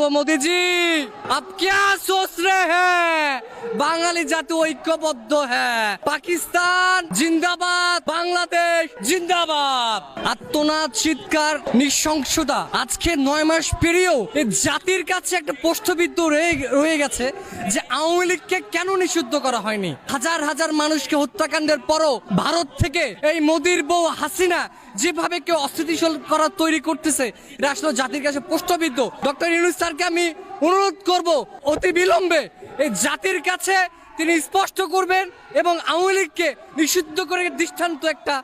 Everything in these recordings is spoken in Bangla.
मोदी जी आप क्या सोच रहे हैं বাঙালি জাতি ঐক্যবদ্ধ হ্যাঁ পাকিস্তান জিন্দাবাদ বাংলাদেশ জিন্দাবাদ আত্মনাদ চিৎকার নৃশংসতা আজকে 9 মাস পেরিয়েও এই জাতির কাছে একটা প্রশ্নবিদ্ধ রয়ে গেছে যে আওয়ামী লীগকে কেন নিষিদ্ধ করা হয়নি হাজার হাজার মানুষকে হত্যাকাণ্ডের পরও ভারত থেকে এই মোদির বউ হাসিনা যেভাবে কেউ অস্থিতিশীল করা তৈরি করতেছে এটা আসলে জাতির কাছে প্রশ্নবিদ্ধ ডক্টর ইউনূস স্যারকে আমি অনুরোধ করব অতি বিলম্বে এই জাতির কাছে তিনি স্পষ্ট করবেন এবং আওয়ামী লীগকে নিষিদ্ধ করে দৃষ্টান্ত একটা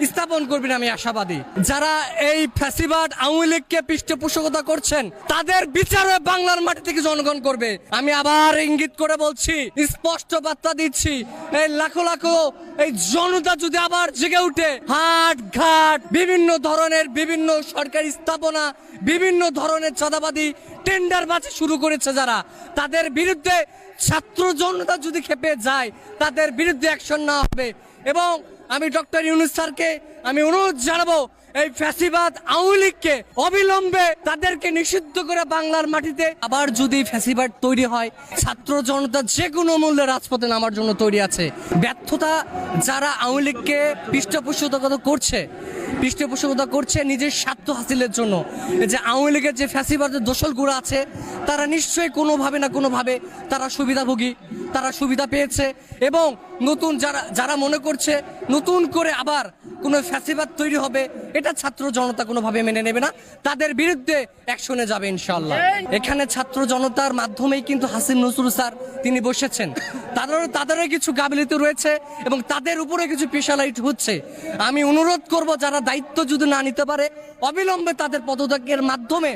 স্থাপন করবেন আমি আশাবাদী যারা এই ফ্যাসিবাদ আওয়ামী লীগকে পৃষ্ঠপোষকতা করছেন তাদের বিচারে বাংলার মাটি থেকে জনগণ করবে আমি আবার ইঙ্গিত করে বলছি স্পষ্ট বার্তা দিচ্ছি এই লাখো লাখো এই জনতা যদি আবার জেগে উঠে হাট ঘাট বিভিন্ন ধরনের বিভিন্ন সরকারি স্থাপনা বিভিন্ন ধরনের চাঁদাবাদী টেন্ডারবাজি শুরু করেছে যারা তাদের বিরুদ্ধে ছাত্র জনতা যদি খেপে যায় তাদের বিরুদ্ধে অ্যাকশন না হবে এবং আমি ডক্টর ইউনূস স্যারকে আমি অনুরোধ জানাবো এই ফ্যাসিবাদ আওয়ামী লীগকে অবিলম্বে তাদেরকে নিষিদ্ধ করে বাংলার মাটিতে আবার যদি ফ্যাসিবাদ তৈরি হয় ছাত্র জনতা যে কোনো মূল্যে রাজপথে নামার জন্য তৈরি আছে ব্যর্থতা যারা আওয়ামী লীগকে পৃষ্ঠপোষকতা করছে নিজের স্বার্থ হাসিলের জন্য যে আওয়ামী লীগের যে ফ্যাসিবাদের দোসলগুলো আছে তারা নিশ্চয়ই কোনোভাবে না কোনোভাবে তারা সুবিধাভোগী তারা সুবিধা পেয়েছে এবং নতুন যারা মনে করছে নতুন করে আবার কোনো ফ্যাসিবাদ তৈরি হবে এটা ছাত্র জনতা কোনোভাবে মেনে নেবে না তাদের বিরুদ্ধে অ্যাকশনে যাবে ইনশাআল্লাহ এখানে ছাত্র জনতার মাধ্যমেই কিন্তু হাসিন নজরুল স্যার তিনি বসেছেন তাদেরও কিছু গাফিলতি রয়েছে এবং তাদের উপরে কিছু পেশালাইট হচ্ছে আমি অনুরোধ করব যারা দায়িত্ব যদি না নিতে পারে অবিলম্বে তাদের পদত্যাগের মাধ্যমে